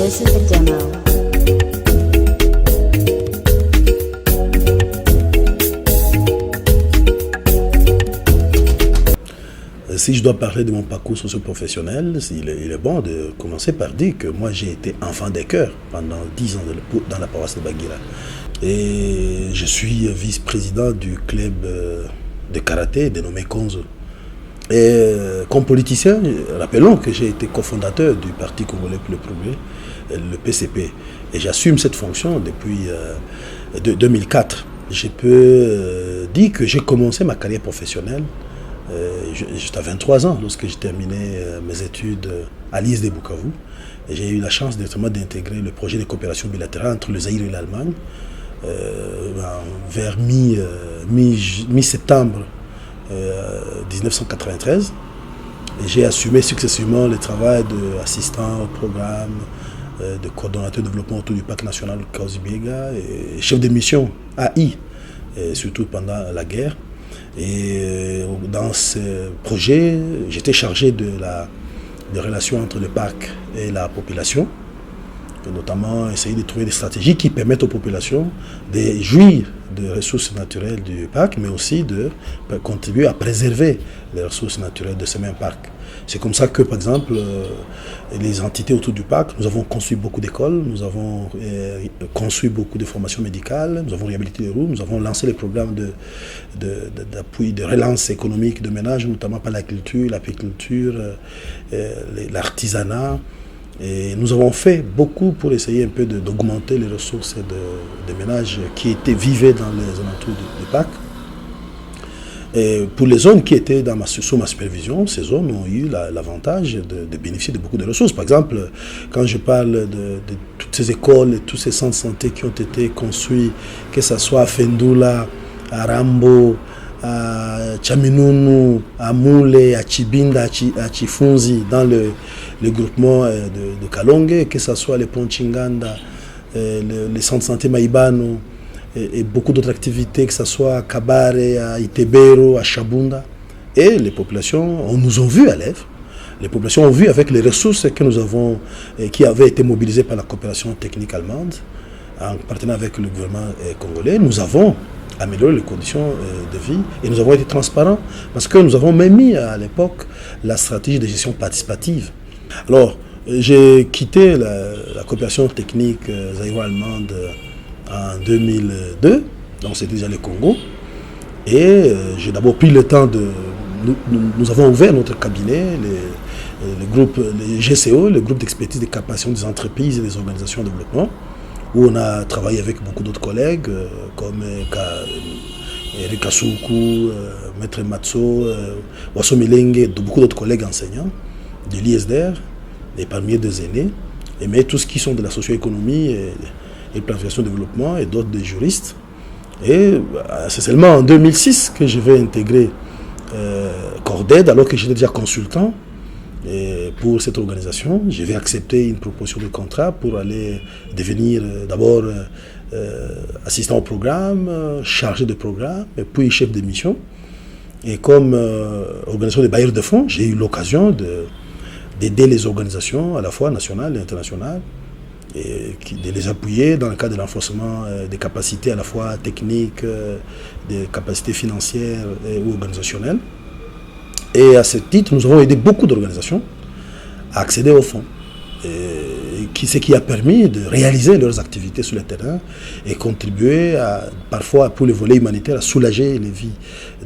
This is a demo. Si je dois parler de mon parcours socio-professionnel, il est bon de commencer par dire que moi j'ai été enfant des chœurs pendant 10 ans dans la paroisse de Bagira. Et je suis vice-président du club de karaté dénommé Konzo. Et comme politicien, rappelons que j'ai été cofondateur du Parti congolais pour le progrès, le PCP. Et j'assume cette fonction depuis 2004. Je peux dire que j'ai commencé ma carrière professionnelle. J'étais à 23 ans lorsque j'ai terminé mes études à l'IS de Bukavu. Et j'ai eu la chance d'intégrer le projet de coopération bilatérale entre le Zaïre et l'Allemagne vers mi-septembre 1993. Et j'ai assumé successivement le travail d'assistant au programme, de coordonnateur de développement autour du parc national Kahuzi-Biega et chef de mission AI, surtout pendant la guerre. Et dans ce projet, j'étais chargé des relations entre le parc et la population, et notamment essayer de trouver des stratégies qui permettent aux populations de jouir des ressources naturelles du parc, mais aussi de contribuer à préserver les ressources naturelles de ce même parc. C'est comme ça que, par exemple, les entités autour du parc, nous avons construit beaucoup d'écoles, nous avons construit beaucoup de formations médicales, nous avons réhabilité les routes, nous avons lancé les programmes d'appui, de relance économique de ménages, notamment par la culture, l'apiculture, l'artisanat. Et nous avons fait beaucoup pour essayer un peu d'augmenter les ressources des ménages qui vivaient dans les alentours du parc. Et pour les zones qui étaient sous ma supervision, ces zones ont eu l'avantage de bénéficier de beaucoup de ressources. Par exemple, quand je parle de toutes ces écoles et tous ces centres de santé qui ont été construits, que ce soit à Fendoula, à Rambo, à Chaminunu, à Moule, à Chibinda, à Chifunzi, dans le groupement de Kalonge, que ce soit les ponts Chinganda, les centres de santé Maïbano, et beaucoup d'autres activités, que ce soit à Kabare, à Itebero, à Chabunda. Et les populations nous ont vus à l'œuvre. Les populations ont vu avec les ressources que nous avons, qui avaient été mobilisées par la coopération technique allemande, en partenariat avec le gouvernement congolais. Nous avons amélioré les conditions de vie et nous avons été transparents parce que nous avons même mis à l'époque la stratégie de gestion participative. Alors, j'ai quitté la coopération technique zaïro-allemande en 2002, donc c'était déjà le Congo, et j'ai d'abord pris le temps nous avons ouvert notre cabinet, le GCO, le groupe d'expertise des capacités des entreprises et des organisations de développement, où on a travaillé avec beaucoup d'autres collègues, comme Eric Assoukou, Maître Matso, Wasso Milenge, et beaucoup d'autres collègues enseignants de l'ISDR, et parmi eux des aînés, mais tous qui sont de la socio-économie et planification de développement et d'autres des juristes. Et c'est seulement en 2006 que je vais intégrer Corded, alors que j'étais déjà consultant pour cette organisation. Je vais accepter une proposition de contrat pour aller devenir d'abord assistant au programme, chargé de programme, et puis chef de mission. Et comme organisation des bailleurs de fonds, j'ai eu l'occasion d'aider les organisations à la fois nationales et internationales, et de les appuyer dans le cadre de l'enforcement des capacités à la fois techniques, des capacités financières ou organisationnelles. Et à ce titre, nous avons aidé beaucoup d'organisations à accéder aux fonds, ce qui a permis de réaliser leurs activités sur le terrain et contribuer parfois pour le volet humanitaire à soulager les vies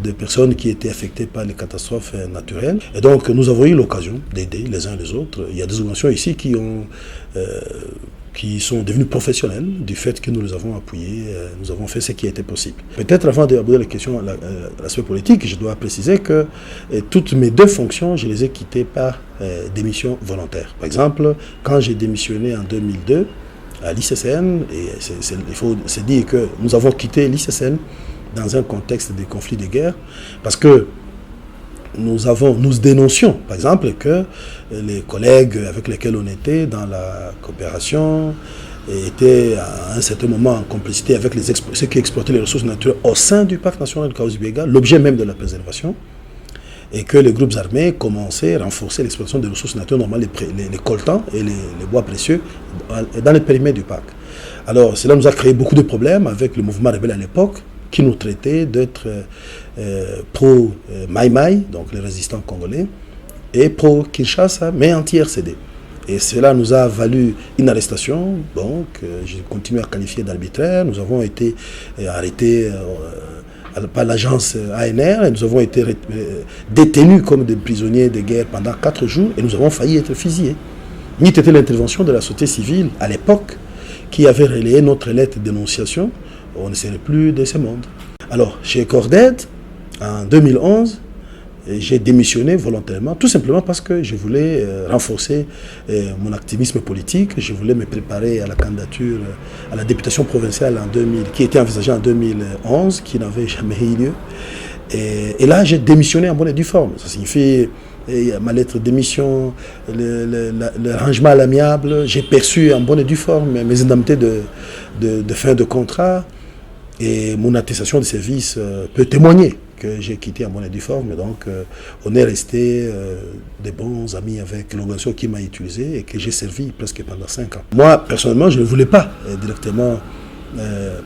de personnes qui étaient affectées par les catastrophes naturelles. Et donc nous avons eu l'occasion d'aider les uns les autres. Il y a des organisations ici qui sont devenus professionnels du fait que nous les avons appuyés, nous avons fait ce qui était possible. Peut-être avant d'aborder la question, l'aspect politique, je dois préciser que toutes mes deux fonctions, je les ai quittées par démission volontaire. Par exemple, quand j'ai démissionné en 2002 à l'ICCN, il faut se dire que nous avons quitté l'ICCN dans un contexte de conflit de guerre, parce que nous dénoncions, par exemple, que les collègues avec lesquels on était dans la coopération étaient à un certain moment en complicité avec ceux qui exploitaient les ressources naturelles au sein du parc national de Kahuzi-Biega, l'objet même de la préservation. et que les groupes armés commençaient à renforcer l'exploitation des ressources naturelles normales, les coltans et les bois précieux dans les périmètres du parc. Alors cela nous a créé beaucoup de problèmes avec le mouvement rebelle à l'époque, qui nous traitait d'être pro-Maï, donc les résistants congolais, et pro-Kinshasa, mais anti-RCD. Et cela nous a valu une arrestation, donc je continue à qualifier d'arbitraire. Nous avons été arrêtés par l'agence ANR et nous avons été détenus comme des prisonniers de guerre pendant 4 jours et nous avons failli être fusillés. N'eût été l'intervention de la société civile à l'époque qui avait relayé notre lettre de dénonciation, on ne serait plus de ce monde. Alors, chez Corded, en 2011, j'ai démissionné volontairement, tout simplement parce que je voulais renforcer mon activisme politique. Je voulais me préparer à la candidature à la députation provinciale en 2000, qui était envisagée en 2011, qui n'avait jamais eu lieu. Et là, j'ai démissionné en bonne et due forme. Ça signifie ma lettre de démission, le rangement à l'amiable. J'ai perçu en bonne et due forme mes indemnités de fin de contrat. Et mon attestation de service peut témoigner que j'ai quitté en bonne et due forme. Donc, on est resté des bons amis avec l'organisation qui m'a utilisé et que j'ai servi presque pendant 5 ans. Moi, personnellement, je ne voulais pas directement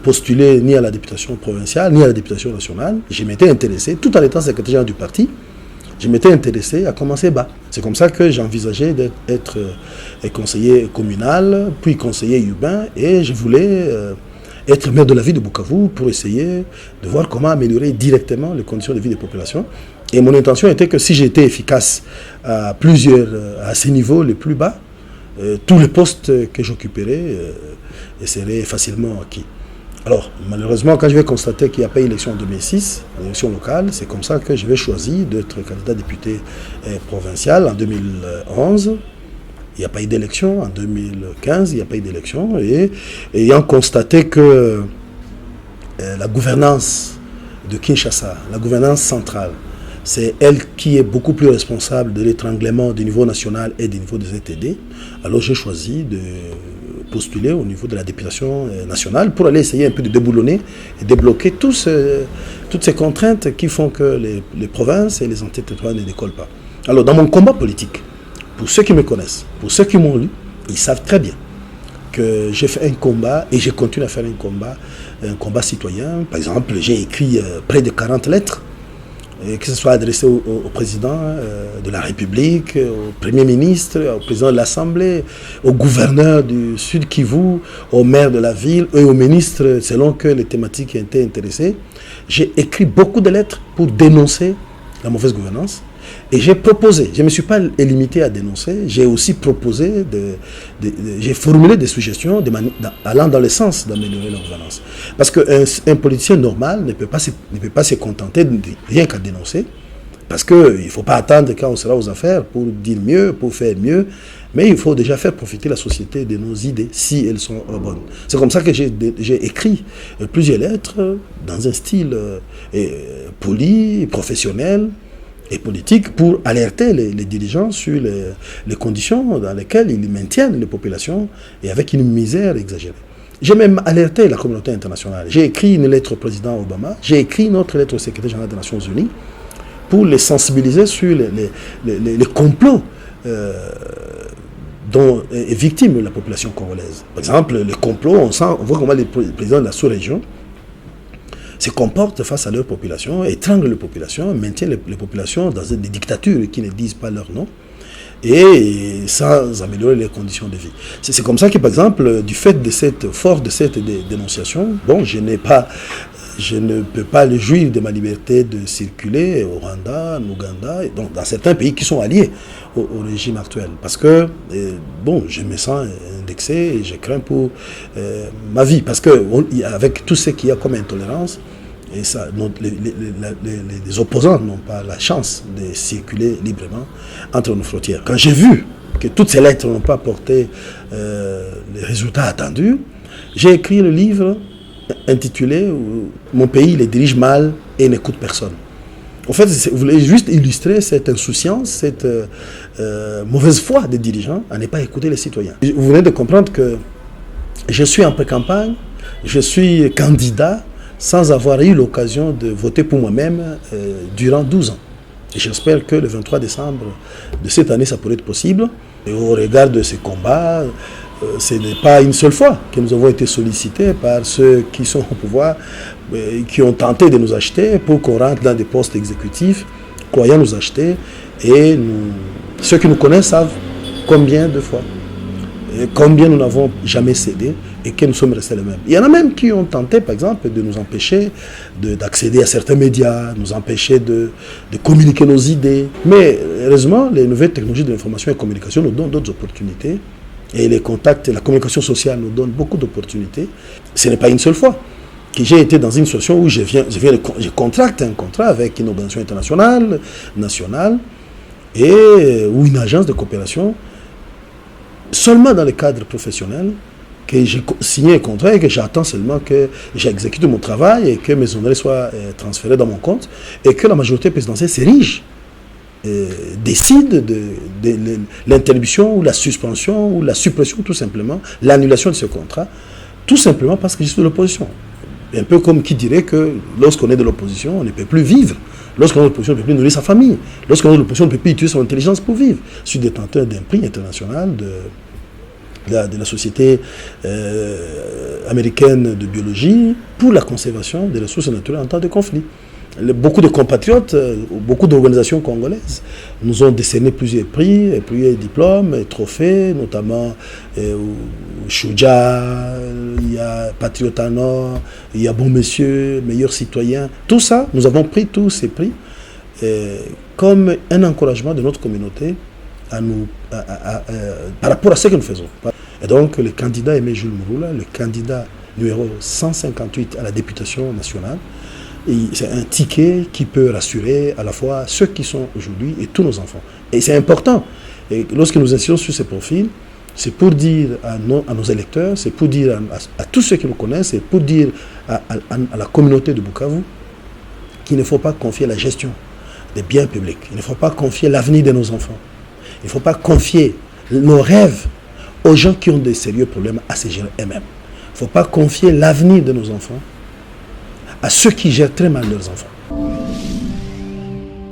postuler ni à la députation provinciale, ni à la députation nationale. Je m'étais intéressé, tout en étant secrétaire général du parti, je m'étais intéressé à commencer bas. C'est comme ça que j'envisageais d'être conseiller communal, puis conseiller urbain, et je voulais être maire de la ville de Bukavu pour essayer de voir comment améliorer directement les conditions de vie des populations. Et mon intention était que si j'étais efficace à ces niveaux les plus bas, tous les postes que j'occuperais seraient facilement acquis. Alors, malheureusement, quand je vais constater qu'il n'y a pas d'élection en 2006, l'élection locale, c'est comme ça que je vais choisir d'être candidat député provincial en 2011. Il n'y a pas eu d'élection. En 2015, il n'y a pas eu d'élection. Et ayant constaté que la gouvernance de Kinshasa, la gouvernance centrale, c'est elle qui est beaucoup plus responsable de l'étranglement du niveau national et du niveau des ZTD, alors j'ai choisi de postuler au niveau de la députation nationale pour aller essayer un peu de déboulonner et débloquer toutes ces contraintes qui font que les provinces et les entités territoriales ne décollent pas. Alors, dans mon combat politique, pour ceux qui me connaissent, pour ceux qui m'ont lu, ils savent très bien que j'ai fait un combat et je continue à faire un combat citoyen. Par exemple, j'ai écrit près de 40 lettres, que ce soit adressé au président de la République, au Premier ministre, au président de l'Assemblée, au gouverneur du Sud Kivu, au maire de la ville et aux ministres selon que les thématiques étaient intéressées. J'ai écrit beaucoup de lettres pour dénoncer la mauvaise gouvernance. Et j'ai proposé, je ne me suis pas limité à dénoncer, j'ai aussi proposé, j'ai formulé des suggestions allant dans le sens d'améliorer la gouvernance. Parce qu'un politicien normal ne peut pas se contenter de rien qu'à dénoncer, parce qu'il ne faut pas attendre quand on sera aux affaires pour dire mieux, pour faire mieux, mais il faut déjà faire profiter la société de nos idées, si elles sont bonnes. C'est comme ça que j'ai écrit plusieurs lettres dans un style poli, professionnel, et politique pour alerter les dirigeants sur les conditions dans lesquelles ils maintiennent les populations et avec une misère exagérée. J'ai même alerté la communauté internationale. J'ai écrit une lettre au président Obama, j'ai écrit une autre lettre au secrétaire général des Nations Unies pour les sensibiliser sur les complots dont est victime la population congolaise. Par exemple, les complots, on voit comment les présidents de la sous-région se comportent face à leur population, étranglent les populations, maintiennent les populations dans des dictatures qui ne disent pas leur nom et sans améliorer les conditions de vie. C'est comme ça que, par exemple, du fait de cette dénonciation, bon, je ne peux pas le jouir de ma liberté de circuler au Rwanda, en Ouganda, donc dans certains pays qui sont alliés au régime actuel. Parce que, bon, je me sens indexé et je crains pour ma vie. Parce que avec tout ce qu'il y a comme intolérance, et ça, les opposants n'ont pas la chance de circuler librement entre nos frontières. Quand j'ai vu que toutes ces lettres n'ont pas porté les résultats attendus, j'ai écrit le livre intitulé « Mon pays les dirige mal et n'écoute personne ». En fait, vous voulez juste illustrer cette insouciance, cette mauvaise foi des dirigeants à ne pas écouter les citoyens. Vous venez de comprendre que je suis en pré-campagne, je suis candidat sans avoir eu l'occasion de voter pour moi-même durant 12 ans. Et j'espère que le 23 décembre de cette année, ça pourrait être possible. Et au regard de ces combats, ce n'est pas une seule fois que nous avons été sollicités par ceux qui sont au pouvoir, qui ont tenté de nous acheter pour qu'on rentre dans des postes exécutifs, croyant nous acheter. Et ceux qui nous connaissent savent combien de fois, et combien nous n'avons jamais cédé et que nous sommes restés les mêmes. Il y en a même qui ont tenté, par exemple, de nous empêcher d'accéder à certains médias, nous empêcher de communiquer nos idées. Mais heureusement, les nouvelles technologies de l'information et de la communication nous donnent d'autres opportunités. Et les contacts, la communication sociale nous donne beaucoup d'opportunités. Ce n'est pas une seule fois que j'ai été dans une situation où je contracte un contrat avec une organisation internationale, nationale, ou une agence de coopération, seulement dans le cadre professionnel, que j'ai signé un contrat et que j'attends seulement que j'exécute mon travail et que mes honoraires soient transférés dans mon compte et que la majorité présidentielle s'érige, décide de l'interruption ou la suspension ou la suppression, tout simplement, l'annulation de ce contrat, tout simplement parce que je suis de l'opposition. Un peu comme qui dirait que lorsqu'on est de l'opposition, on ne peut plus vivre. Lorsqu'on est de l'opposition, on ne peut plus nourrir sa famille. Lorsqu'on est de l'opposition, on ne peut plus utiliser son intelligence pour vivre. Je suis détenteur d'un prix international de la société américaine de biologie pour la conservation des ressources naturelles en temps de conflit. Beaucoup de compatriotes, beaucoup d'organisations congolaises nous ont décerné plusieurs prix, plusieurs diplômes, et trophées, notamment Chouja, il y a Patriotano, il y a Bon Monsieur, Meilleur Citoyen. Tout ça, nous avons pris tous ces prix comme un encouragement de notre communauté par rapport à ce que nous faisons. Et donc, le candidat Aimé Jules Mouroula, le candidat numéro 158 à la députation nationale, c'est un ticket qui peut rassurer à la fois ceux qui sont aujourd'hui et tous nos enfants. Et c'est important. Et lorsque nous insistons sur ces profils, c'est pour dire à nos électeurs, c'est pour dire à tous ceux qui nous connaissent, c'est pour dire à la communauté de Bukavu qu'il ne faut pas confier la gestion des biens publics. Il ne faut pas confier l'avenir de nos enfants. Il ne faut pas confier nos rêves aux gens qui ont de sérieux problèmes à se gérer eux-mêmes. Il ne faut pas confier l'avenir de nos enfants à ceux qui gèrent très mal leurs enfants.